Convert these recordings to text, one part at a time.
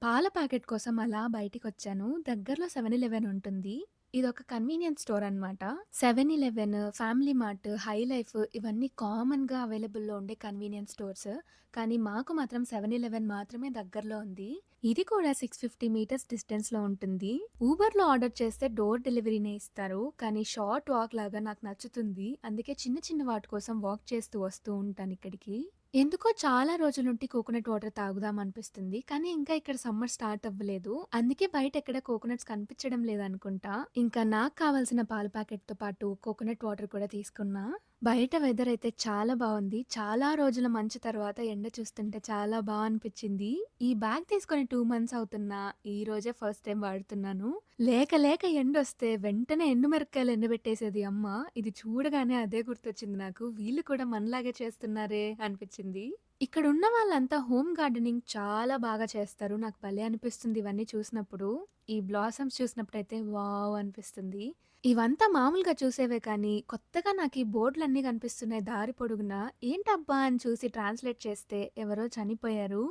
పాల ప్యాకెట్ కోసం అలా బయటికొచ్చాను. దగ్గరలో 7-11 ఉంటుంది. ఇదొక కన్వీనియన్స్ స్టోర్ అనమాట. 7-11, ఫ్యామిలీ మార్ట్, హై లైఫ్ ఇవన్నీ కామన్‌గా అవైలబుల్‌లో ఉండే కన్వీనియన్స్ స్టోర్స్. కానీ మాకు మాత్రం 7-11 మాత్రమే దగ్గరలో ఉంది. ఇది కూడా 650 మీటర్స్ డిస్టెన్స్‌లో ఉంటుంది. ఊబర్‌లో ఆర్డర్ చేస్తే డోర్ డెలివరీనే ఇస్తారు. కానీ షార్ట్ వాక్ లాగా నాకు నచ్చుతుంది. అందుకే చిన్న చిన్న వాటి కోసం వాక్ చేస్తూ వస్తూ ఉంటానిక్కడికి. ఎందుకో చాలా రోజుల నుండి కోకోనట్ వాటర్ తాగుదాం అనిపిస్తుంది. కానీ ఇంకా ఇక్కడ సమ్మర్ స్టార్ట్ అవ్వలేదు. అందుకే బయట ఎక్కడ కోకోనట్స్ కనిపించడం లేదనుకుంటా. ఇంకా నాకు కావాల్సిన పాల ప్యాకెట్‌తో పాటు కోకోనట్ వాటర్ కూడా తీసుకున్నా. బయట వెదర్ అయితే చాలా బావుంది. చాలా రోజుల మంచు తర్వాత ఎండ చూస్తుంటే చాలా అనిపిచ్చింది. ఈ బ్యాగ్ తీసుకొని 2 మంత్స్ అవుతున్నా. ఈ రోజే ఫస్ట్ టైమ్ వాడుతున్నాను. లేక లేక ఎండొస్తే వెంటనే ఎండుమిరపకాయలు ఎండబెట్టేసేది అమ్మ. ఇది చూడగానే అదే గుర్తొచ్చింది నాకు. వీళ్ళు కూడా మనలాగే చేస్తున్నారే అనిపిచ్చింది. ఇక్కడున్న వాళ్ళంతా హోమ్ గార్డెనింగ్ చాలా బాగా చేస్తారు. నాకు భలే అనిపిస్తుంది ఇవన్నీ చూసినప్పుడు. ఈ బ్లాసమ్స్ చూసినప్పుడైతే వావ్! అనిపిస్తుంది. ఇవంతా మామూలుగా చూసేవే కానీ, కొత్తగా నాకీ బోర్డులన్నీ కనిపిస్తున్నాయి దారి పొడుగునా. ఏంటబ్బా అని చూసి ట్రాన్స్‌లేట్ చేస్తే ఎవరో చనిపోయారు.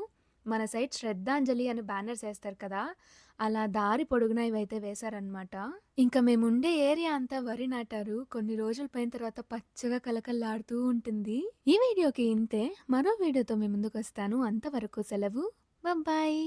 మన సైడ్ శ్రద్ధాంజలి అని బ్యానర్స్ ఏస్తారు కదా! అలా దారి పొడుగునా ఇవైతే వేశారనమాట. ఇంక మేముండే ఏరియా అంతా వరి నాటారు. కొన్ని రోజులు పోయిన తర్వాత పచ్చగా కలకల్లాడుతూ ఉంటుంది. ఈ వీడియోకి ఇంతే. మరో వీడియోతో మీ ముందుకొస్తాను. అంతవరకు సెలవు. బాయ్.